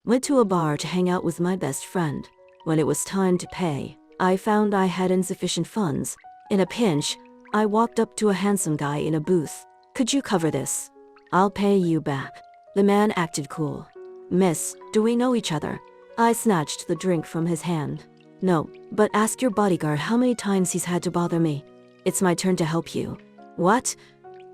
Went to a bar to hang out with my best friend. When it was time to pay, I found I had insufficient funds. In a pinch, I walked up to a handsome guy in a booth. "Could you cover this? I'll pay you back." The man acted cool. "Miss, do we know each other?" I snatched the drink from his hand. "No, but ask your bodyguard how many times he's had to bother me. It's my turn to help you." "What?"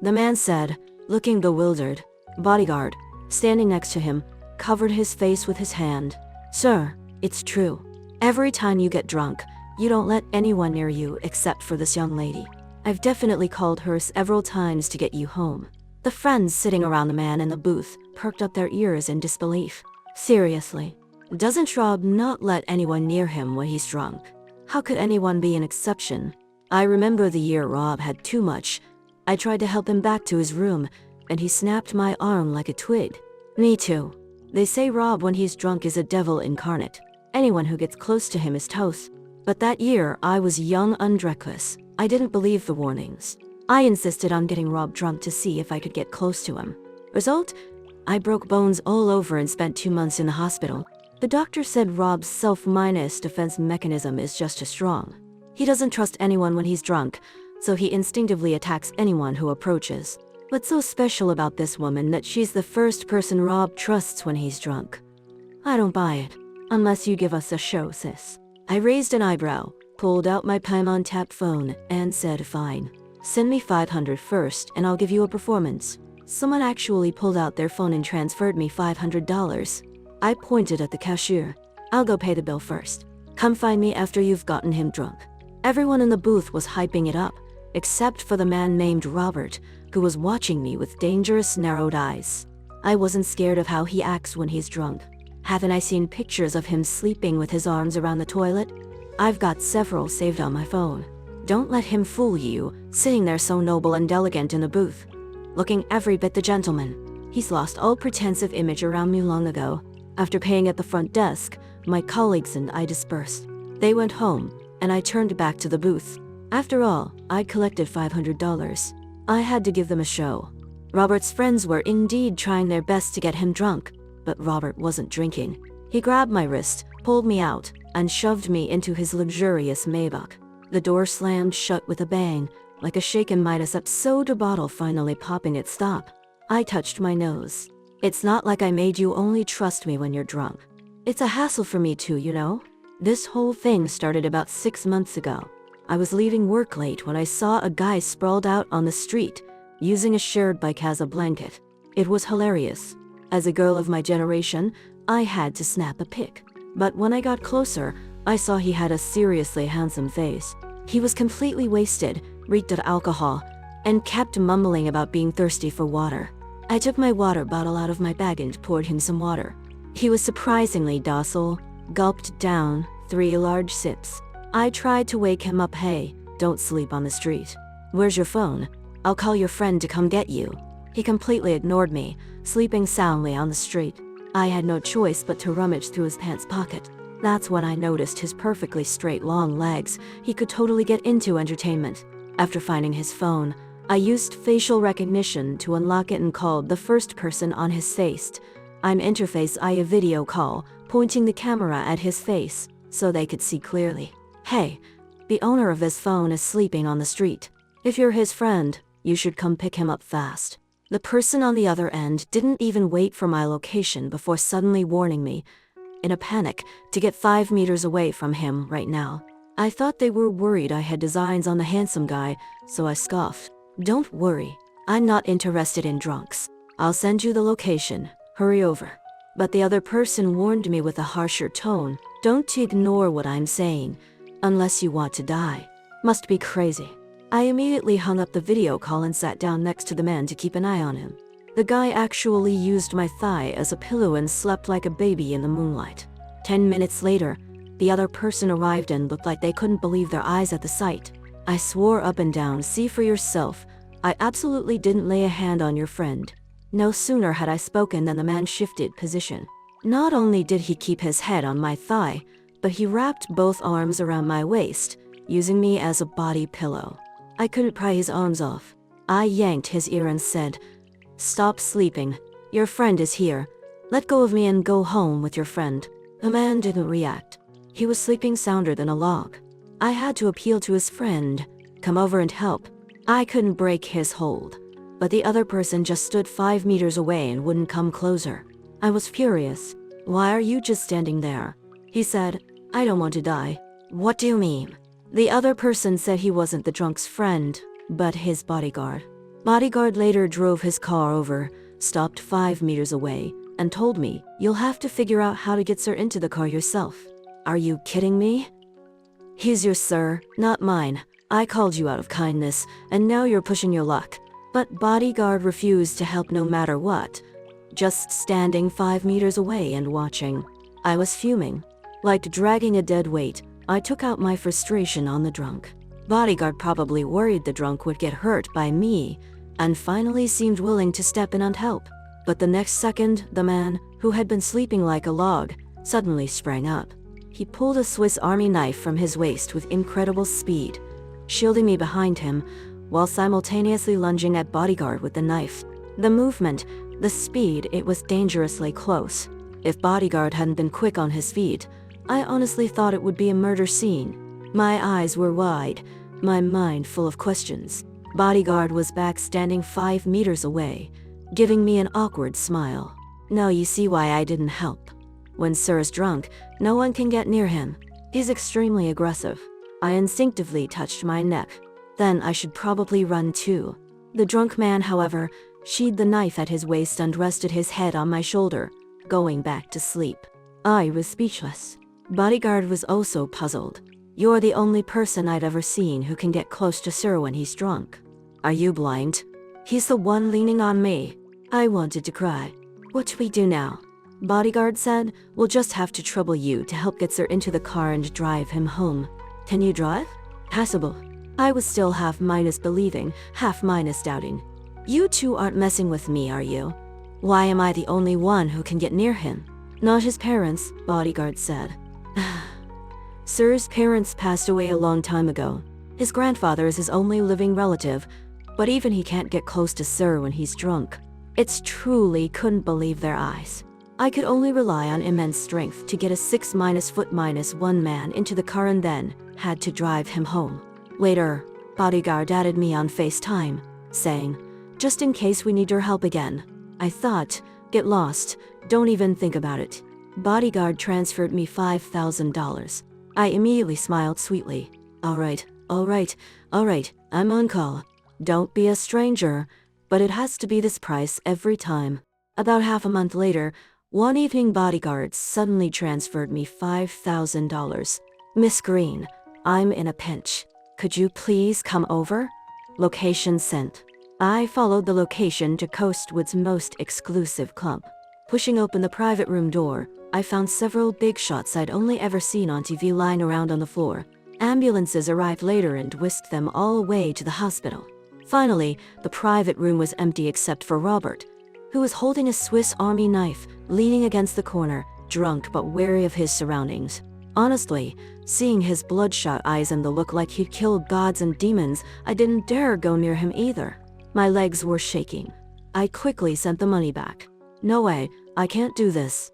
the man said, looking bewildered. Bodyguard, standing next to him, covered his face with his hand. "Sir, it's true. Every time you get drunk, you don't let anyone near you except for this young lady. I've definitely called her several times to get you home." The friends sitting around the man in the booth perked up their ears in disbelief. Seriously, doesn't Rob not let anyone near him when he's drunk? How could anyone be an exception? I remember the year Rob had too much. I tried to help him back to his room, and he snapped my arm like a twig. Me too. They say Rob when he's drunk is a devil incarnate. Anyone who gets close to him is toast. But that year, I was young and reckless. I didn't believe the warnings. I insisted on getting Rob drunk to see if I could get close to him. Result? I broke bones all over and spent 2 months in the hospital. The doctor said Rob's self-defense mechanism is just as strong. He doesn't trust anyone when he's drunk, so he instinctively attacks anyone who approaches. What's so special about this woman that she's the first person Rob trusts when he's drunk? I don't buy it. Unless you give us a show, sis. I raised an eyebrow, pulled out my Paimon tap phone, and said, "Fine. Send me $500 first, and I'll give you a performance." Someone actually pulled out their phone and transferred me $500. I pointed at the cashier. "I'll go pay the bill first. Come find me after you've gotten him drunk." Everyone in the booth was hyping it up, except for the man named Robert, who was watching me with dangerous, narrowed eyes. I wasn't scared of how he acts when he's drunk. Haven't I seen pictures of him sleeping with his arms around the toilet? I've got several saved on my phone. Don't let him fool you, sitting there so noble and elegant in the booth, looking every bit the gentleman. He's lost all pretensive image around me long ago. After paying at the front desk, my colleagues and I dispersed. They went home, and I turned back to the booth. After all, I'd collected $500. I had to give them a show. Robert's friends were indeed trying their best to get him drunk, but Robert wasn't drinking. He grabbed my wrist, pulled me out, and shoved me into his luxurious Maybach. The door slammed shut with a bang, like a shaken Midas soda bottle finally popping its stop. I touched my nose. "It's not like I made you only trust me when you're drunk. It's a hassle for me too, you know? This whole thing started about 6 months ago. I was leaving work late when I saw a guy sprawled out on the street, using a shared bike as a blanket. It was hilarious. As a girl of my generation, I had to snap a pic. But when I got closer, I saw he had a seriously handsome face. He was completely wasted, reeked of alcohol, and kept mumbling about being thirsty for water. I took my water bottle out of my bag and poured him some water. He was surprisingly docile, gulped down 3 large sips. I tried to wake him up. "Hey, don't sleep on the street. Where's your phone? I'll call your friend to come get you." He completely ignored me, sleeping soundly on the street. I had no choice but to rummage through his pants pocket. That's when I noticed his perfectly straight long legs. He could totally get into entertainment. After finding his phone, I used facial recognition to unlock it and called the first person on his face. I'm interface a video call, pointing the camera at his face so they could see clearly. "Hey, the owner of this phone is sleeping on the street. If you're his friend, you should come pick him up fast." The person on the other end didn't even wait for my location before suddenly warning me, in a panic, to get 5 meters away from him right now. I thought they were worried I had designs on the handsome guy, so I scoffed. "Don't worry, I'm not interested in drunks. I'll send you the location. Hurry over." But the other person warned me with a harsher tone, "Don't ignore what I'm saying, unless you want to die." Must be crazy. I immediately hung up the video call and sat down next to the man to keep an eye on him. The guy actually used my thigh as a pillow and slept like a baby in the moonlight. 10 minutes later, the other person arrived and looked like they couldn't believe their eyes at the sight. I swore up and down, "See for yourself. I absolutely didn't lay a hand on your friend." No sooner had I spoken than the man shifted position. Not only did he keep his head on my thigh, but he wrapped both arms around my waist, using me as a body pillow. I couldn't pry his arms off. I yanked his ear and said, "Stop sleeping. Your friend is here. Let go of me and go home with your friend." The man didn't react. He was sleeping sounder than a log. I had to appeal to his friend. "Come over and help." I couldn't break his hold, but the other person just stood 5 meters away and wouldn't come closer. I was furious. "Why are you just standing there?" He said, "I don't want to die." "What do you mean?" The other person said he wasn't the drunk's friend, but his bodyguard. Bodyguard later drove his car over, stopped 5 meters away, and told me, "You'll have to figure out how to get Sir into the car yourself." Are you kidding me? "He's your sir, not mine. I called you out of kindness, and now you're pushing your luck." But bodyguard refused to help no matter what, just standing 5 meters away and watching. I was fuming. Like dragging a dead weight, I took out my frustration on the drunk. Bodyguard probably worried the drunk would get hurt by me, and finally seemed willing to step in and help. But the next second, the man, who had been sleeping like a log, suddenly sprang up. He pulled a Swiss Army knife from his waist with incredible speed, shielding me behind him, while simultaneously lunging at bodyguard with the knife. The movement, the speed, it was dangerously close. If bodyguard hadn't been quick on his feet, I honestly thought it would be a murder scene. My eyes were wide, my mind full of questions. Bodyguard was back standing 5 meters away, giving me an awkward smile. Now you see why I didn't help. When Sir is drunk, no one can get near him. He's extremely aggressive. I instinctively touched my neck. Then I should probably run too. The drunk man, however, sheathed the knife at his waist and rested his head on my shoulder, going back to sleep. I was speechless. Bodyguard was also puzzled. "You're the only person I'd ever seen who can get close to Sir when he's drunk. Are you blind?" "He's the one leaning on me." I wanted to cry. "What do we do now?" Bodyguard said, "We'll just have to trouble you to help get Sir into the car and drive him home." "Can you drive?" "Passable." I was still half minus believing, half minus doubting. "You two aren't messing with me, are you? Why am I the only one who can get near him?" "Not his parents," Bodyguard said. Sir's parents passed away a long time ago. His grandfather is his only living relative, but even he can't get close to Sir when he's drunk. It's truly couldn't believe their eyes. I could only rely on immense strength to get a 6-foot-1 man into the car and then had to drive him home. Later, Bodyguard added me on FaceTime, saying, "Just in case we need your help again." I thought, "Get lost, don't even think about it." Bodyguard transferred me $5,000. I immediately smiled sweetly. All right, I'm on call. Don't be a stranger, but it has to be this price every time." About half a month later, one evening Bodyguard suddenly transferred me $5,000. "Miss Green, I'm in a pinch. Could you please come over?" Location sent. I followed the location to Coastwood's most exclusive club. Pushing open the private room door, I found several big shots I'd only ever seen on TV lying around on the floor. Ambulances arrived later and whisked them all away to the hospital. Finally, the private room was empty except for Robert, who was holding a Swiss Army knife, leaning against the corner, drunk but wary of his surroundings. Honestly, seeing his bloodshot eyes and the look like he'd killed gods and demons, I didn't dare go near him either. My legs were shaking. I quickly sent the money back. "No way, I can't do this."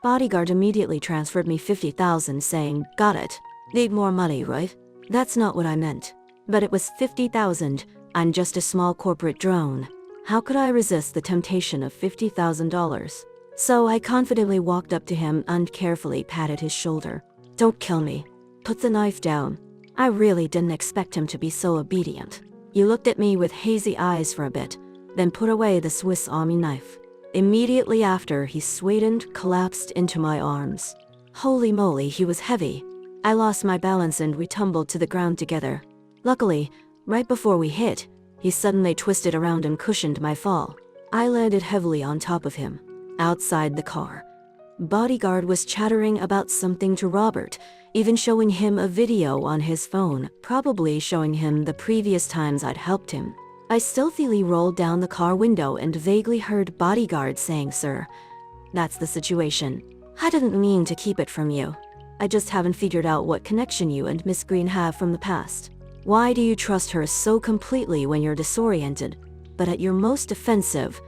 Bodyguard immediately transferred me $50,000, saying, "Got it. Need more money, right?" That's not what I meant. But it was $50,000. I'm just a small corporate drone. How could I resist the temptation of $50,000? So I confidently walked up to him and carefully patted his shoulder. "Don't kill me. Put the knife down." I really didn't expect him to be so obedient. He looked at me with hazy eyes for a bit, then put away the Swiss Army knife. Immediately after, he swayed and collapsed into my arms. Holy moly, he was heavy. I lost my balance and we tumbled to the ground together. Luckily, right before we hit, he suddenly twisted around and cushioned my fall. I landed heavily on top of him. Outside the car, Bodyguard was chattering about something to Robert, even showing him a video on his phone, probably showing him the previous times I'd helped him. I stealthily rolled down the car window and vaguely heard Bodyguard saying, "Sir, that's the situation. I didn't mean to keep it from you. I just haven't figured out what connection you and Miss Green have from the past. Why do you trust her so completely when you're disoriented, but at your most offensive,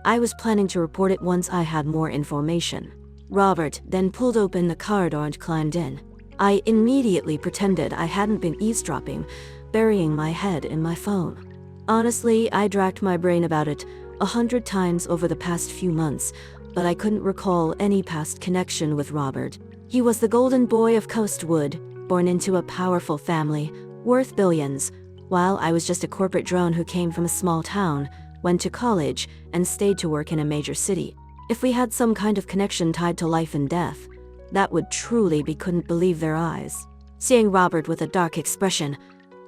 I was planning to report it once I had more information. Robert then pulled open the car door and climbed in. I immediately pretended I hadn't been eavesdropping, burying my head in my phone. Honestly, I racked my brain about it 100 times over the past few months, but I couldn't recall any past connection with Robert. He was the golden boy of Coastwood, born into a powerful family, worth billions, while I was just a corporate drone who came from a small town, went to college, and stayed to work in a major city. If we had some kind of connection tied to life and death, that would truly be couldn't believe their eyes. Seeing Robert with a dark expression,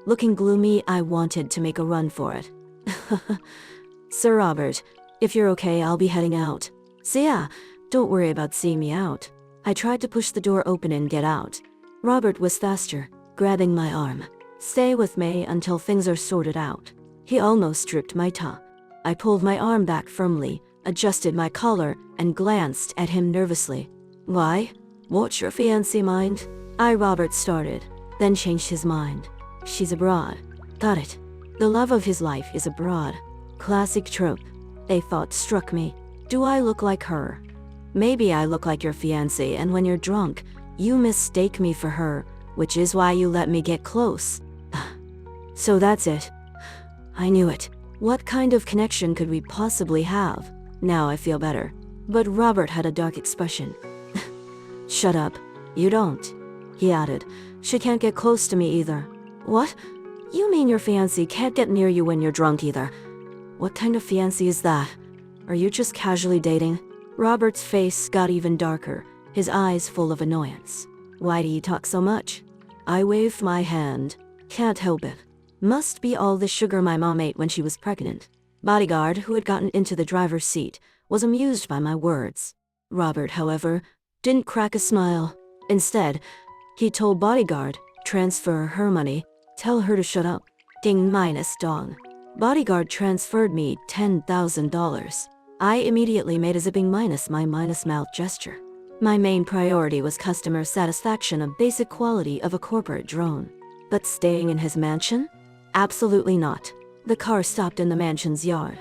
looking gloomy, I wanted to make a run for it. Sir Robert, if you're okay, I'll be heading out. So yeah, don't worry about seeing me out. I tried to push the door open and get out. Robert was faster, grabbing my arm. Stay with me until things are sorted out. He almost stripped my tongue. I pulled my arm back firmly, adjusted my collar, and glanced at him nervously. Why? What's your fiancée mind? Robert started, then changed his mind. She's abroad. Got it. The love of his life is abroad. Classic trope. A thought struck me. Do I look like her? Maybe I look like your fiancée, and when you're drunk, you mistake me for her, which is why you let me get close. So that's it. I knew it. What kind of connection could we possibly have? Now I feel better. But Robert had a dark expression. Shut up. You don't. He added. She can't get close to me either. What? You mean your fiancé can't get near you when you're drunk either? What kind of fiancé is that? Are you just casually dating? Robert's face got even darker, his eyes full of annoyance. Why do you talk so much? I waved my hand. Can't help it. Must be all the sugar my mom ate when she was pregnant. Bodyguard, who had gotten into the driver's seat, was amused by my words. Robert, however, didn't crack a smile. Instead, he told Bodyguard, transfer her money, tell her to shut up. Ding minus dong. Bodyguard transferred me $10,000. I immediately made a zipping minus my minus mouth gesture. My main priority was customer satisfaction, a basic quality of a corporate drone. But staying in his mansion? Absolutely not. The car stopped in the mansion's yard.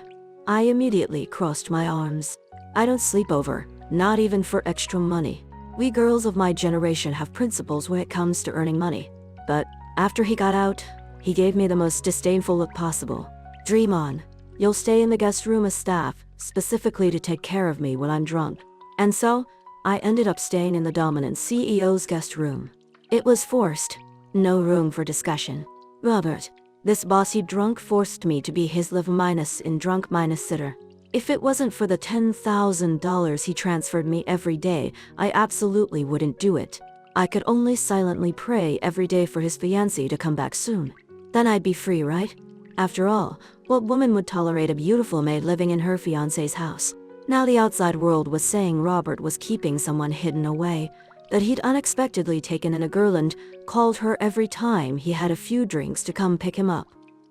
I immediately crossed my arms. I don't sleep over, not even for extra money. We girls of my generation have principles when it comes to earning money. But after he got out, he gave me the most disdainful look possible. Dream on. You'll stay in the guest room as staff, specifically to take care of me when I'm drunk. And so, I ended up staying in the dominant CEO's guest room. It was forced. No room for discussion. Robert, this bossy drunk forced me to be his live minus in drunk minus sitter. If it wasn't for the $10,000 he transferred me every day, I absolutely wouldn't do it. I could only silently pray every day for his fiancée to come back soon. Then I'd be free, right? After all, what woman would tolerate a beautiful maid living in her fiancé's house? Now the outside world was saying Robert was keeping someone hidden away, that he'd unexpectedly taken in a girl and called her every time he had a few drinks to come pick him up.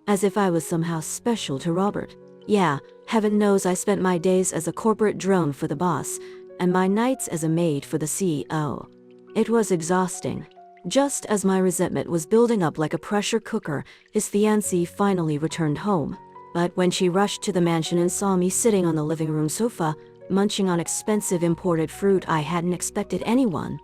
As if I was somehow special to Robert. Yeah, heaven knows I spent my days as a corporate drone for the boss, and my nights as a maid for the CEO. It was exhausting. Just as my resentment was building up like a pressure cooker, his fiancée finally returned home. But when she rushed to the mansion and saw me sitting on the living room sofa, munching on expensive imported fruit, I hadn't expected anyone.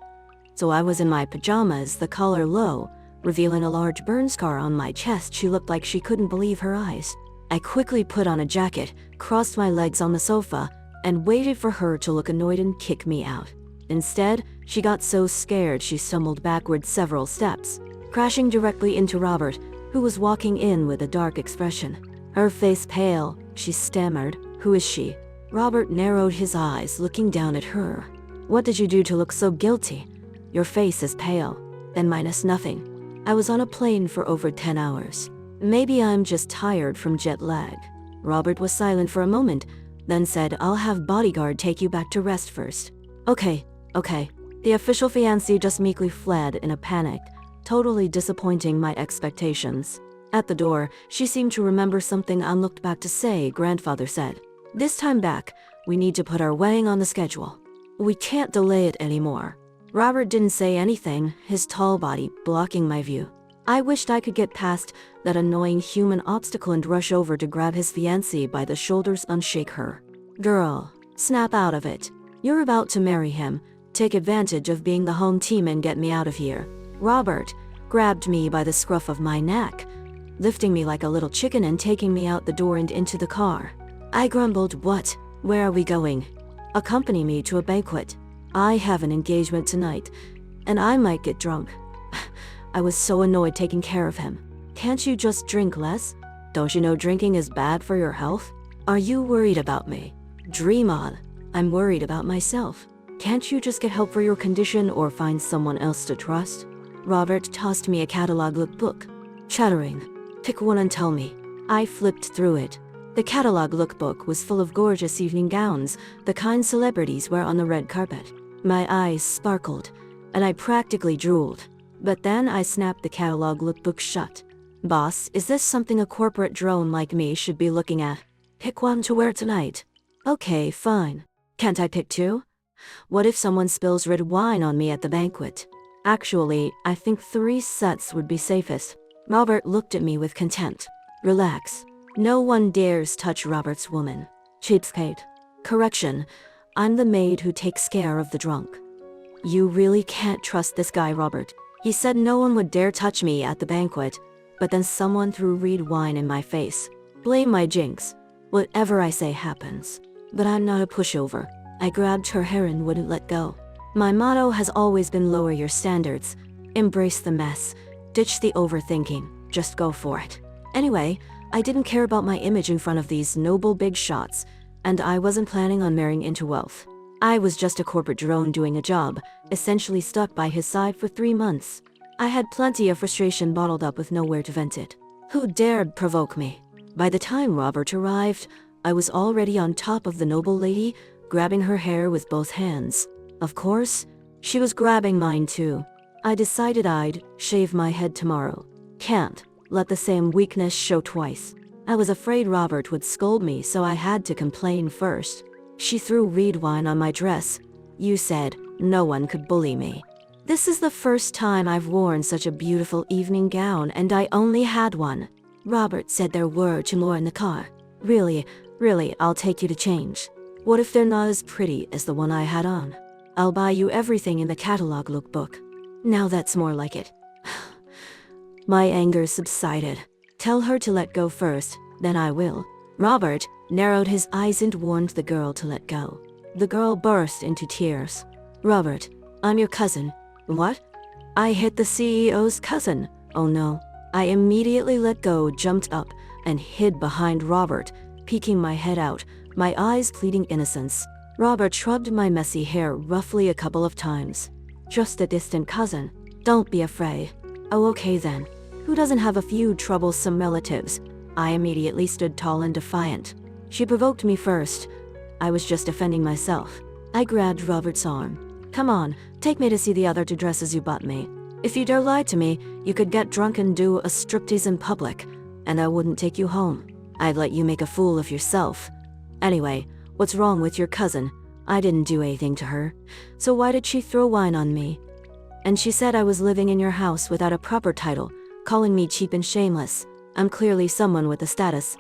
So I was in my pajamas, the collar low, revealing a large burn scar on my chest. She looked like she couldn't believe her eyes. I quickly put on a jacket, crossed my legs on the sofa, and waited for her to look annoyed and kick me out. Instead, she got so scared she stumbled backward several steps, crashing directly into Robert, who was walking in with a dark expression. Her face pale, she stammered, "Who is she?" Robert narrowed his eyes, looking down at her. "What did you do to look so guilty? Your face is pale." Then minus nothing. I was on a plane for over 10 hours. Maybe I'm just tired from jet lag. Robert was silent for a moment, then said, "I'll have Bodyguard take you back to rest first." Okay. The official fiancée just meekly fled in a panic, totally disappointing my expectations. At the door, she seemed to remember something and looked back to say, "Grandfather said, this time back, we need to put our wedding on the schedule. We can't delay it anymore." Robert didn't say anything, his tall body blocking my view. I wished I could get past that annoying human obstacle and rush over to grab his fiancée by the shoulders and shake her. Girl, snap out of it. You're about to marry him. Take advantage of being the home team and get me out of here. Robert grabbed me by the scruff of my neck, lifting me like a little chicken and taking me out the door and into the car. I grumbled, "What? Where are we going?" "Accompany me to a banquet. I have an engagement tonight, and I might get drunk." I was so annoyed taking care of him. "Can't you just drink less? Don't you know drinking is bad for your health? Are you worried about me? Dream on. I'm worried about myself. Can't you just get help for your condition or find someone else to trust?" Robert tossed me a catalog lookbook, chattering, "Pick one and tell me." I flipped through it. The catalog lookbook was full of gorgeous evening gowns, the kind celebrities wear on the red carpet. My eyes sparkled, and I practically drooled. But then I snapped the catalog lookbook shut. "Boss, is this something a corporate drone like me should be looking at? Pick one to wear tonight." "Okay, fine. Can't I pick two? What if someone spills red wine on me at the banquet? Actually, I think 3 sets would be safest." Robert looked at me with contempt. "Relax. No one dares touch Robert's woman. Cheapskate. Correction, I'm the maid who takes care of the drunk." "You really can't trust this guy, Robert. He said no one would dare touch me at the banquet, but then someone threw red wine in my face. Blame my jinx. Whatever I say happens. But I'm not a pushover." I grabbed her hair and wouldn't let go. My motto has always been lower your standards. Embrace the mess. Ditch the overthinking. Just go for it. Anyway, I didn't care about my image in front of these noble big shots, and I wasn't planning on marrying into wealth. I was just a corporate drone doing a job, essentially stuck by his side for 3 months. I had plenty of frustration bottled up with nowhere to vent it. Who dared provoke me? By the time Robert arrived, I was already on top of the noble lady, grabbing her hair with both hands. Of course, she was grabbing mine too. I decided I'd shave my head tomorrow. Can't let the same weakness show twice. I was afraid Robert would scold me, so I had to complain first. She threw red wine on my dress. "You said no one could bully me." This is the first time I've worn such a beautiful evening gown, and I only had one. Robert said there were 2 more in the car. Really, I'll take you to change. What if they're not as pretty as the one I had on? I'll buy you everything in the catalog lookbook. Now that's more like it. My anger subsided. "Tell her to let go first, then I will." Robert narrowed his eyes and warned the girl to let go. The girl burst into tears. "Robert, I'm your cousin." "What? I hit the CEO's cousin. Oh no." I immediately let go, jumped up, and hid behind Robert, peeking my head out, my eyes pleading innocence. Robert shrugged my messy hair roughly a couple of times. "Just a distant cousin. Don't be afraid." "Oh, okay then. Who doesn't have a few troublesome relatives?" I immediately stood tall and defiant. She provoked me first. I was just defending myself. I grabbed Robert's arm. "Come on, take me to see the other 2 dresses you bought me. If you dare lie to me, you could get drunk and do a striptease in public, and I wouldn't take you home. I'd let you make a fool of yourself. Anyway, what's wrong with your cousin? I didn't do anything to her. So why did she throw wine on me? And she said I was living in your house without a proper title, calling me cheap and shameless. I'm clearly someone with a status.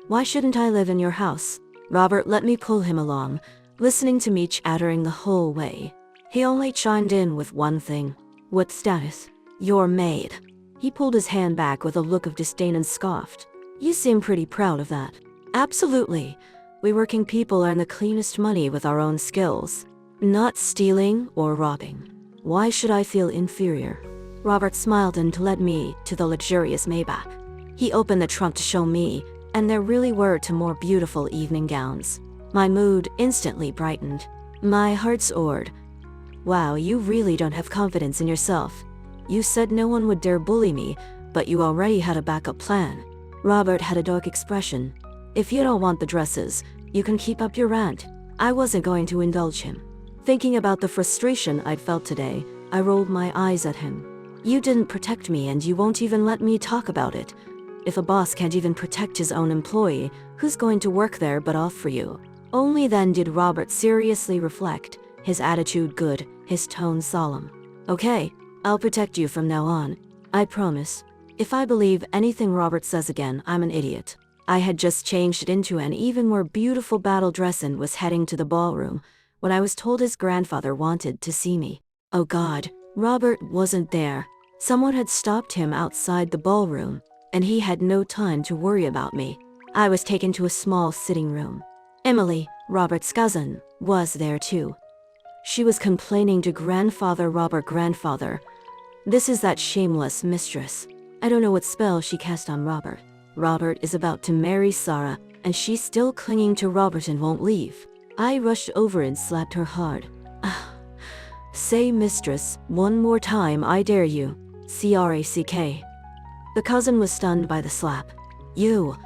Why shouldn't I live in your house?" Robert let me pull him along, listening to me chattering the whole way. He only chimed in with one thing. "What status?" "Your maid." He pulled his hand back with a look of disdain and scoffed. "You seem pretty proud of that." "Absolutely. We working people earn the cleanest money with our own skills. Not stealing or robbing. Why should I feel inferior?" Robert smiled and led me to the luxurious Maybach. He opened the trunk to show me, and there really were 2 more beautiful evening gowns. My mood instantly brightened. My heart soared. "Wow, you really don't have confidence in yourself. You said no one would dare bully me, but you already had a backup plan." Robert had a dark expression. "If you don't want the dresses, you can keep up your rant." I wasn't going to indulge him. Thinking about the frustration I'd felt today, I rolled my eyes at him. "You didn't protect me, and you won't even let me talk about it. If a boss can't even protect his own employee, who's going to work there but off for you?" Only then did Robert seriously reflect, his attitude good, his tone solemn. "Okay, I'll protect you from now on. I promise. If I believe anything Robert says again, I'm an idiot." I had just changed it into an even more beautiful battle dress and was heading to the ballroom when I was told his grandfather wanted to see me. Oh God, Robert wasn't there. Someone had stopped him outside the ballroom, and he had no time to worry about me. I was taken to a small sitting room. Emily, Robert's cousin, was there too. She was complaining to grandfather Robert. Grandfather, this is that shameless mistress. I don't know what spell she cast on Robert. Robert is about to marry Sarah, and she's still clinging to Robert and won't leave. I rushed over and slapped her hard. Say mistress one more time, I dare you. CRACK. The cousin was stunned by the slap. You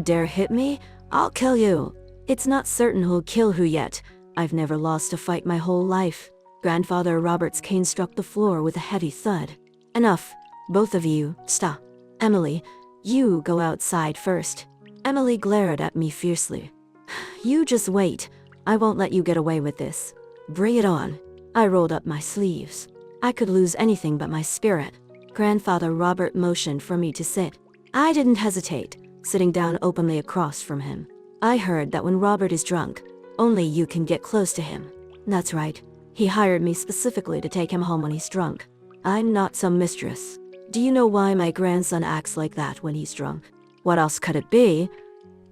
dare hit me? I'll kill you. It's not certain who'll kill who yet. I've never lost a fight my whole life. Grandfather Robert's cane struck the floor with a heavy thud. Enough. Both of you, stop. Emily, you go outside first. Emily glared at me fiercely. You just wait. I won't let you get away with this. Bring it on. I rolled up my sleeves. I could lose anything but my spirit. Grandfather Robert motioned for me to sit. I didn't hesitate, sitting down openly across from him. I heard that when Robert is drunk, only you can get close to him. That's right. He hired me specifically to take him home when he's drunk. I'm not some mistress. Do you know why my grandson acts like that when he's drunk? What else could it be?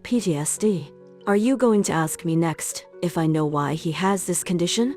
PTSD. Are you going to ask me next if I know why he has this condition?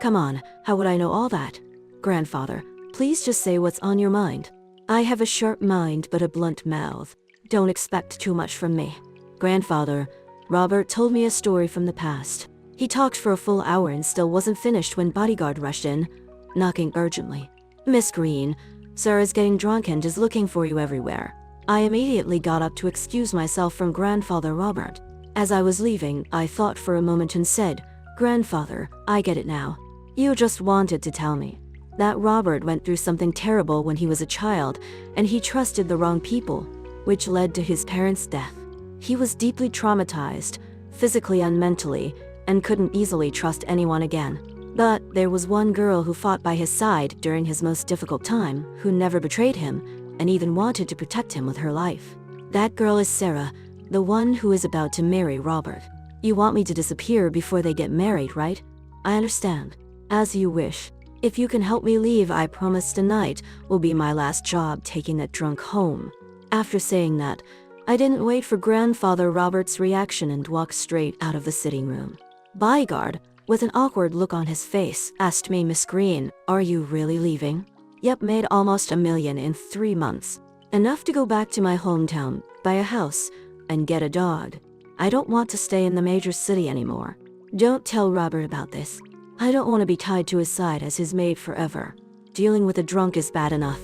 Come on, how would I know all that? Grandfather, please just say what's on your mind. I have a sharp mind but a blunt mouth. Don't expect too much from me. Grandfather, Robert told me a story from the past. He talked for a full hour and still wasn't finished when bodyguard rushed in, knocking urgently. Miss Green, Sarah's getting drunk and is looking for you everywhere. I immediately got up to excuse myself from Grandfather Robert. As I was leaving, I thought for a moment and said, Grandfather, I get it now. You just wanted to tell me that Robert went through something terrible when he was a child and he trusted the wrong people, which led to his parents' death. He was deeply traumatized, physically and mentally, and couldn't easily trust anyone again. But there was one girl who fought by his side during his most difficult time, who never betrayed him, and even wanted to protect him with her life. That girl is Sarah, the one who is about to marry Robert. You want me to disappear before they get married, right? I understand. As you wish. If you can help me leave, I promise tonight will be my last job taking that drunk home. After saying that, I didn't wait for Grandfather Robert's reaction and walked straight out of the sitting room. Bodyguard, with an awkward look on his face, asked me, Miss Green, are you really leaving? Yep, made almost $1 million in 3 months. Enough to go back to my hometown, buy a house, and get a dog. I don't want to stay in the major city anymore. Don't tell Robert about this. I don't want to be tied to his side as his maid forever. Dealing with a drunk is bad enough,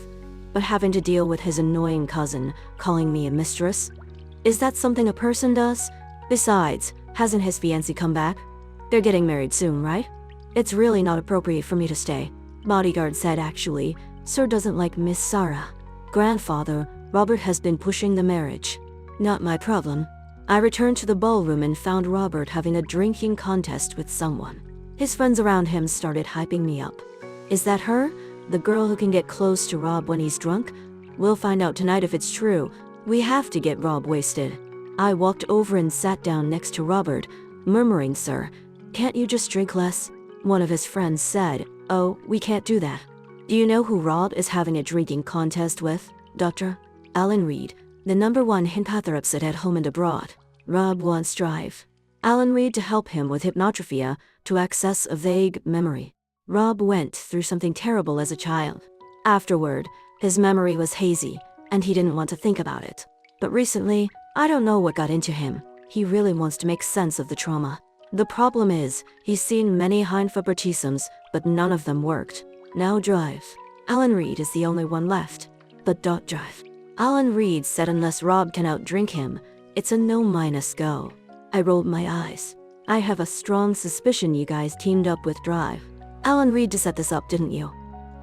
but having to deal with his annoying cousin calling me a mistress? Is that something a person does? Besides, hasn't his fiancée come back? They're getting married soon, right? It's really not appropriate for me to stay. Bodyguard said actually, Sir doesn't like Miss Sarah. Grandfather, Robert has been pushing the marriage. Not my problem. I returned to the ballroom and found Robert having a drinking contest with someone. His friends around him started hyping me up. Is that her? The girl who can get close to Rob when he's drunk? We'll find out tonight if it's true. We have to get Rob wasted. I walked over and sat down next to Robert, murmuring, Sir, can't you just drink less? One of his friends said, Oh, we can't do that. Do you know who Rob is having a drinking contest with, Doctor? Alan Reed, the #1 hypnotherapist at home and abroad. Rob wants drive. Alan Reed to help him with hypnotrophia to access a vague memory. Rob went through something terrible as a child. Afterward, his memory was hazy, and he didn't want to think about it. But recently, I don't know what got into him. He really wants to make sense of the trauma. The problem is, he's seen many hypnotisms, but none of them worked. Now drive. Alan Reed is the only one left. But don't drive. Alan Reed said unless Rob can outdrink him, it's a no-go. I rolled my eyes. I have a strong suspicion you guys teamed up with Drive. Alan Reed to set this up, didn't you?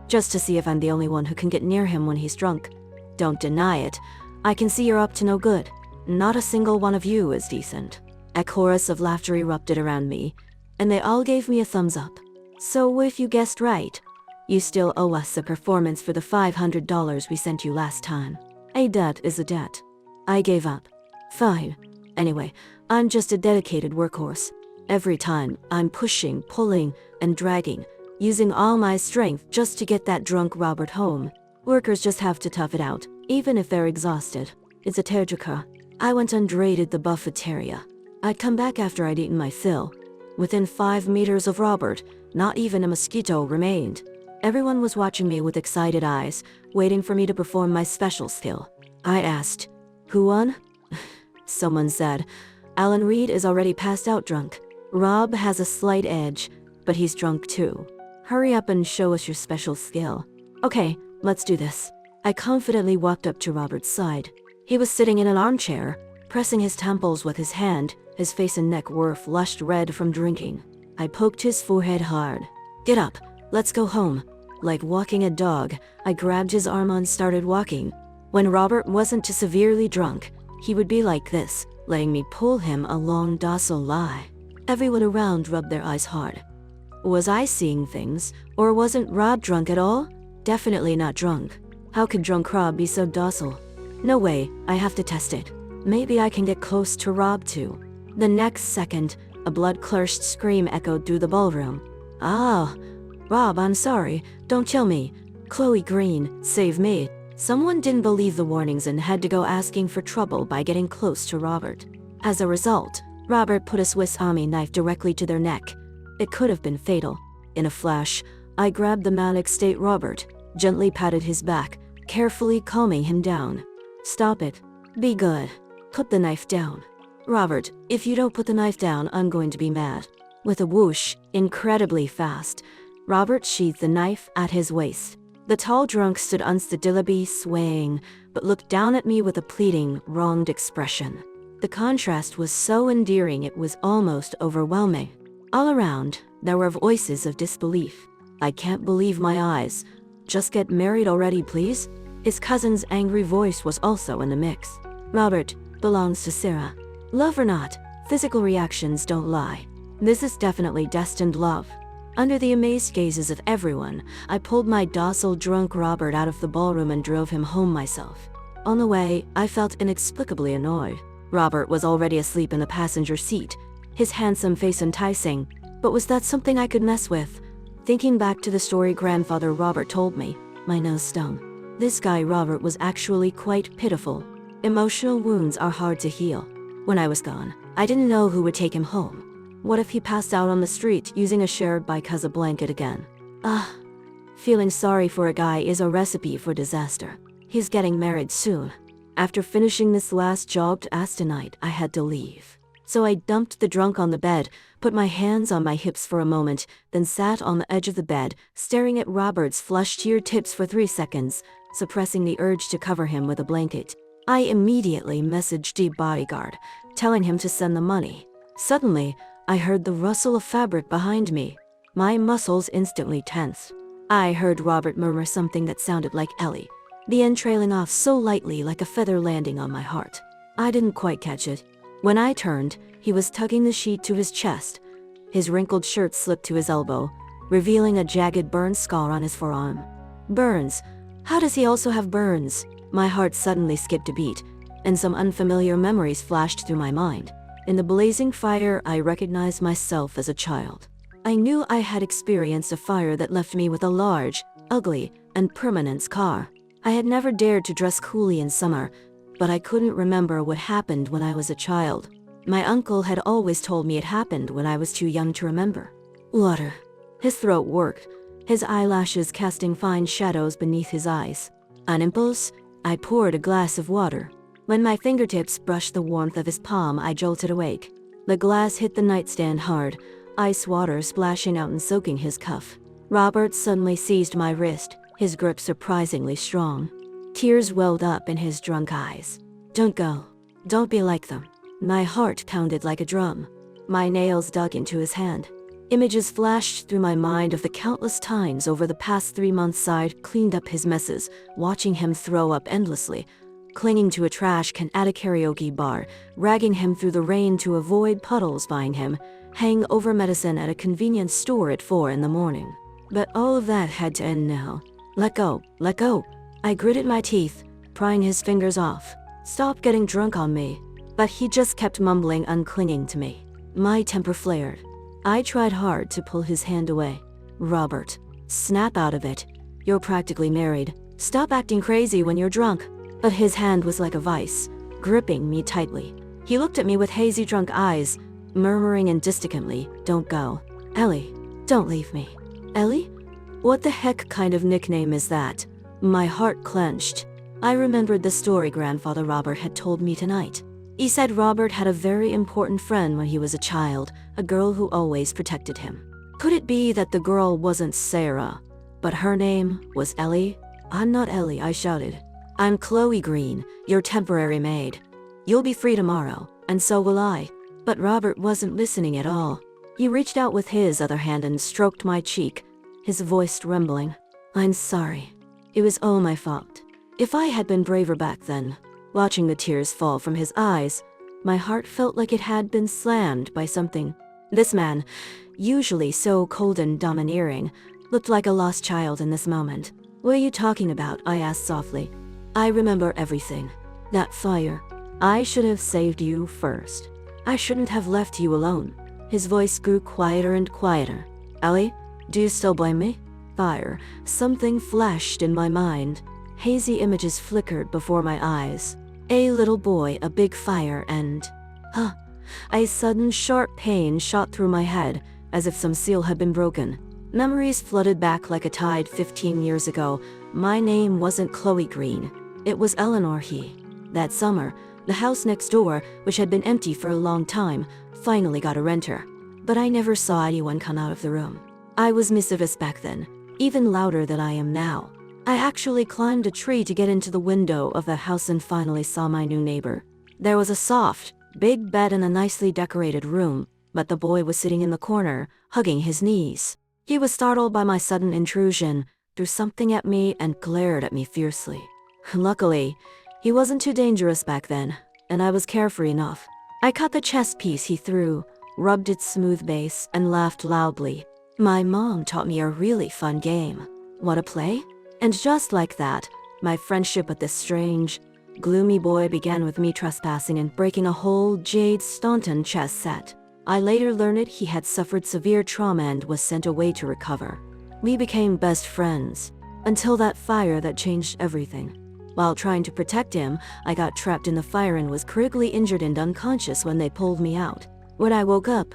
Just to see if I'm the only one who can get near him when he's drunk. Don't deny it. I can see you're up to no good. Not a single one of you is decent. A chorus of laughter erupted around me, and they all gave me a thumbs up. So if you guessed right, you still owe us a performance for the $500 we sent you last time. A debt is a debt. I gave up. Fine. Anyway, I'm just a dedicated workhorse. Every time, I'm pushing, pulling, and dragging, using all my strength just to get that drunk Robert home. Workers just have to tough it out, even if they're exhausted. It's a tearjerker. I went and raided the buffeteria. I'd come back after I'd eaten my fill. Within 5 meters of Robert, not even a mosquito remained. Everyone was watching me with excited eyes, waiting for me to perform my special skill. I asked, "Who won?" Someone said, "Alan Reed is already passed out drunk. Rob has a slight edge, but he's drunk too. Hurry up and show us your special skill." "Okay, let's do this." I confidently walked up to Robert's side. He was sitting in an armchair, pressing his temples with his hand. His face and neck were flushed red from drinking. I poked his forehead hard. "Get up, let's go home." Like walking a dog, I grabbed his arm and started walking. When Robert wasn't too severely drunk, he would be like this, letting me pull him along docile lie. Everyone around rubbed their eyes hard. Was I seeing things, or wasn't Rob drunk at all? Definitely not drunk. How could drunk Rob be so docile? No way, I have to test it. Maybe I can get close to Rob too. The next second, a blood-curdled scream echoed through the ballroom. "Ah, Rob, I'm sorry. Don't kill me. Chloe Green, save me." Someone didn't believe the warnings and had to go asking for trouble by getting close to Robert. As a result, Robert put a Swiss Army knife directly to their neck. It could have been fatal. In a flash, I grabbed the manic state Robert, gently patted his back, carefully calming him down. "Stop it. Be good. Put the knife down." "Robert, if you don't put the knife down, I'm going to be mad." With a whoosh, incredibly fast, Robert sheathed the knife at his waist. The tall drunk stood unsteadily swaying, but looked down at me with a pleading, wronged expression. The contrast was so endearing it was almost overwhelming. All around, there were voices of disbelief. "I can't believe my eyes. Just get married already, please." His cousin's angry voice was also in the mix. "Robert belongs to Sarah. Love or not, physical reactions don't lie. This is definitely destined love." Under the amazed gazes of everyone, I pulled my docile drunk Robert out of the ballroom and drove him home myself. On the way, I felt inexplicably annoyed. Robert was already asleep in the passenger seat, his handsome face enticing, but was that something I could mess with? Thinking back to the story grandfather Robert told me, my nose stung. This guy Robert was actually quite pitiful. Emotional wounds are hard to heal. When I was gone, I didn't know who would take him home. What if he passed out on the street using a shared bike as a blanket again? Feeling sorry for a guy is a recipe for disaster. He's getting married soon. After finishing this last job to night, I had to leave. So I dumped the drunk on the bed, put my hands on my hips for a moment, then sat on the edge of the bed, staring at Robert's flushed tear tips for 3 seconds, suppressing the urge to cover him with a blanket. I immediately messaged the bodyguard, telling him to send the money. Suddenly, I heard the rustle of fabric behind me. My muscles instantly tensed. I heard Robert murmur something that sounded like Ellie, the end trailing off so lightly like a feather landing on my heart. I didn't quite catch it. When I turned, he was tugging the sheet to his chest. His wrinkled shirt slipped to his elbow, revealing a jagged burn scar on his forearm. Burns? How does he also have burns? My heart suddenly skipped a beat, and some unfamiliar memories flashed through my mind. In the blazing fire, I recognized myself as a child. I knew I had experienced a fire that left me with a large, ugly, and permanent scar. I had never dared to dress coolly in summer, but I couldn't remember what happened when I was a child. My uncle had always told me it happened when I was too young to remember. Water. His throat worked, his eyelashes casting fine shadows beneath his eyes. On impulse, I poured a glass of water. When my fingertips brushed the warmth of his palm, I jolted awake. The glass hit the nightstand hard, ice water splashing out and soaking his cuff. Robert suddenly seized my wrist, his grip surprisingly strong. Tears welled up in his drunk eyes. "Don't go. Don't be like them." My heart pounded like a drum. My nails dug into his hand. Images flashed through my mind of the countless times over the past 3 months I'd cleaned up his messes, watching him throw up endlessly, clinging to a trash can at a karaoke bar, ragging him through the rain to avoid puddles buying him, hangover medicine at a convenience store at 4 in the morning. But all of that had to end now. Let go, let go. I gritted my teeth, prying his fingers off. "Stop getting drunk on me." but he just kept mumbling, unclinging to me. My temper flared. I tried hard to pull his hand away. Robert, snap out of it. You're practically married. Stop acting crazy when you're drunk. But his hand was like a vice, gripping me tightly. He looked at me with hazy, drunk eyes, murmuring indistinctly, "Don't go. Ellie, don't leave me." Ellie? What the heck kind of nickname is that? My heart clenched. I remembered the story Grandfather Robert had told me tonight. He said Robert had a very important friend when he was a child, a girl who always protected him. Could it be that the girl wasn't Sarah, but her name was Ellie? "I'm not Ellie," I shouted. "I'm Chloe Green, your temporary maid. You'll be free tomorrow, and so will I." But Robert wasn't listening at all. He reached out with his other hand and stroked my cheek, his voice trembling. "I'm sorry. It was all my fault. If I had been braver back then." Watching the tears fall from his eyes, my heart felt like it had been slammed by something. This man, usually so cold and domineering, looked like a lost child in this moment. "What are you talking about?" I asked softly. "I remember everything. That fire. I should have saved you first. I shouldn't have left you alone." His voice grew quieter and quieter. "Ellie, do you still blame me?" Fire. Something flashed in my mind. Hazy images flickered before my eyes. A little boy, a big fire, and... A sudden sharp pain shot through my head, as if some seal had been broken. Memories flooded back like a tide 15 years ago. My name wasn't Chloe Green. It was Eleanor He. That summer, the house next door, which had been empty for a long time, finally got a renter. But I never saw anyone come out of the room. I was mischievous back then, even louder than I am now. I actually climbed a tree to get into the window of the house and finally saw my new neighbor. There was a soft, big bed in a nicely decorated room, but the boy was sitting in the corner, hugging his knees. He was startled by my sudden intrusion, threw something at me, and glared at me fiercely. Luckily, he wasn't too dangerous back then, and I was carefree enough. I cut the chess piece he threw, rubbed its smooth base, and laughed loudly. My mom taught me a really fun game. Want to play? And just like that, my friendship with this strange, gloomy boy began with me trespassing and breaking a whole Jade Staunton chess set. I later learned he had suffered severe trauma and was sent away to recover. We became best friends, until that fire that changed everything. While trying to protect him, I got trapped in the fire and was critically injured and unconscious when they pulled me out. When I woke up,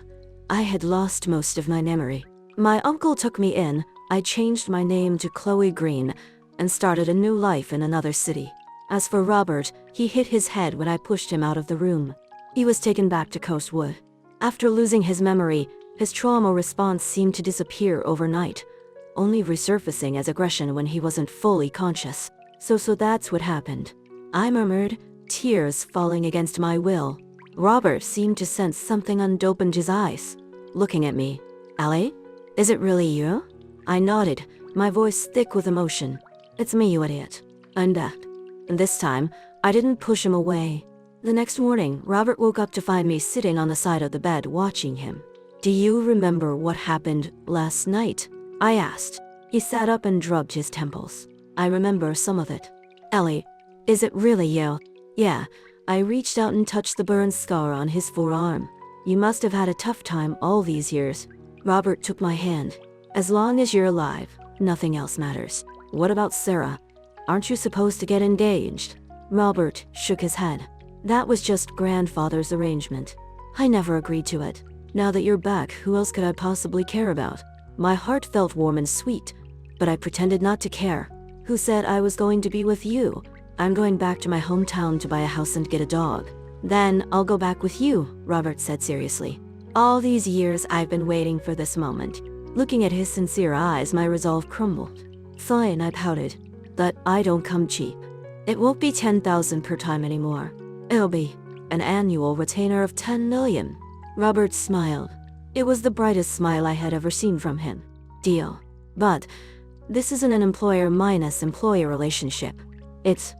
I had lost most of my memory. My uncle took me in. I changed my name to Chloe Green and started a new life in another city. As for Robert, he hit his head when I pushed him out of the room. He was taken back to Coastwood. After losing his memory, his trauma response seemed to disappear overnight, only resurfacing as aggression when he wasn't fully conscious. So that's what happened. I murmured, tears falling against my will. Robert seemed to sense something and opened his eyes, looking at me. "Ellie, is it really you?" I nodded, my voice thick with emotion. "It's me, you idiot. I'm back." And this time, I didn't push him away. The next morning, Robert woke up to find me sitting on the side of the bed watching him. "Do you remember what happened last night?" I asked. He sat up and rubbed his temples. "I remember some of it." "Ellie, is it really you?" "Yeah." I reached out and touched the burn scar on his forearm. "You must have had a tough time all these years." Robert took my hand. "As long as you're alive, nothing else matters. What about Sarah? Aren't you supposed to get engaged?" Robert shook his head. "That was just Grandfather's arrangement. I never agreed to it. Now that you're back, who else could I possibly care about?" My heart felt warm and sweet, but I pretended not to care. "Who said I was going to be with you? I'm going back to my hometown to buy a house and get a dog. Then I'll go back with you," Robert said seriously. "All these years I've been waiting for this moment." Looking at his sincere eyes, my resolve crumbled. "Fine," I pouted, "but I don't come cheap. It won't be 10,000 per time anymore. It'll be an annual retainer of 10 million. Robert smiled. It was the brightest smile I had ever seen from him. "Deal. But this isn't an employer minus employee relationship. It's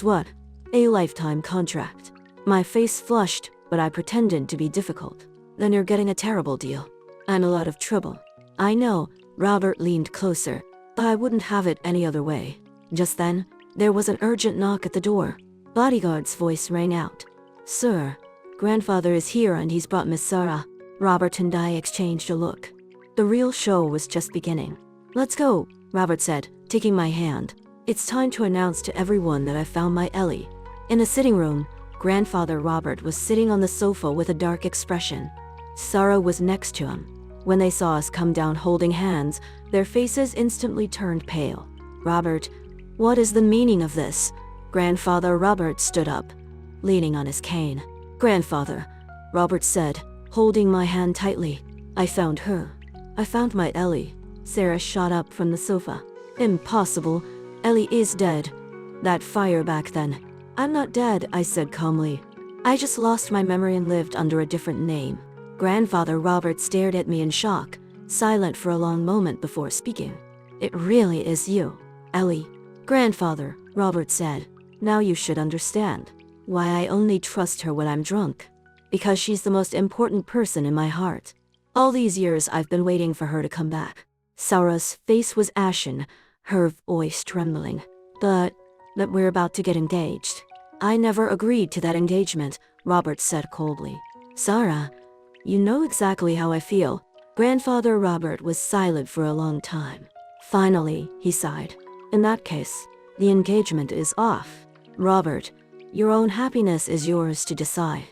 what? A lifetime contract." My face flushed, but I pretended to be difficult. "Then you're getting a terrible deal. I'm in a lot of trouble." "I know." Robert leaned closer, but I wouldn't have it any other way. Just then, there was an urgent knock at the door. Bodyguard's voice rang out. "Sir, Grandfather is here and he's brought Miss Sarah. Robert and I exchanged a look. The real show was just beginning. Let's go, Robert said, taking my hand. It's time to announce to everyone that I found my Ellie. In the sitting room, Grandfather Robert was sitting on the sofa with a dark expression. Sarah was next to him. When they saw us come down holding hands, their faces instantly turned pale. Robert, what is the meaning of this? Grandfather Robert stood up, leaning on his cane. Grandfather, Robert said, holding my hand tightly. I found her. I found my Ellie. Sarah shot up from the sofa. Impossible. Ellie is dead. That fire back then. I'm not dead, I said calmly. I just lost my memory and lived under a different name. Grandfather Robert stared at me in shock, silent for a long moment before speaking. It really is you, Ellie. Grandfather, Robert said. Now you should understand why I only trust her when I'm drunk. Because she's the most important person in my heart. All these years I've been waiting for her to come back. Sarah's face was ashen, her voice trembling. But we're about to get engaged. I never agreed to that engagement, Robert said coldly. Sarah, you know exactly how I feel. Grandfather Robert was silent for a long time. Finally, he sighed. In that case, the engagement is off. Robert, your own happiness is yours to decide.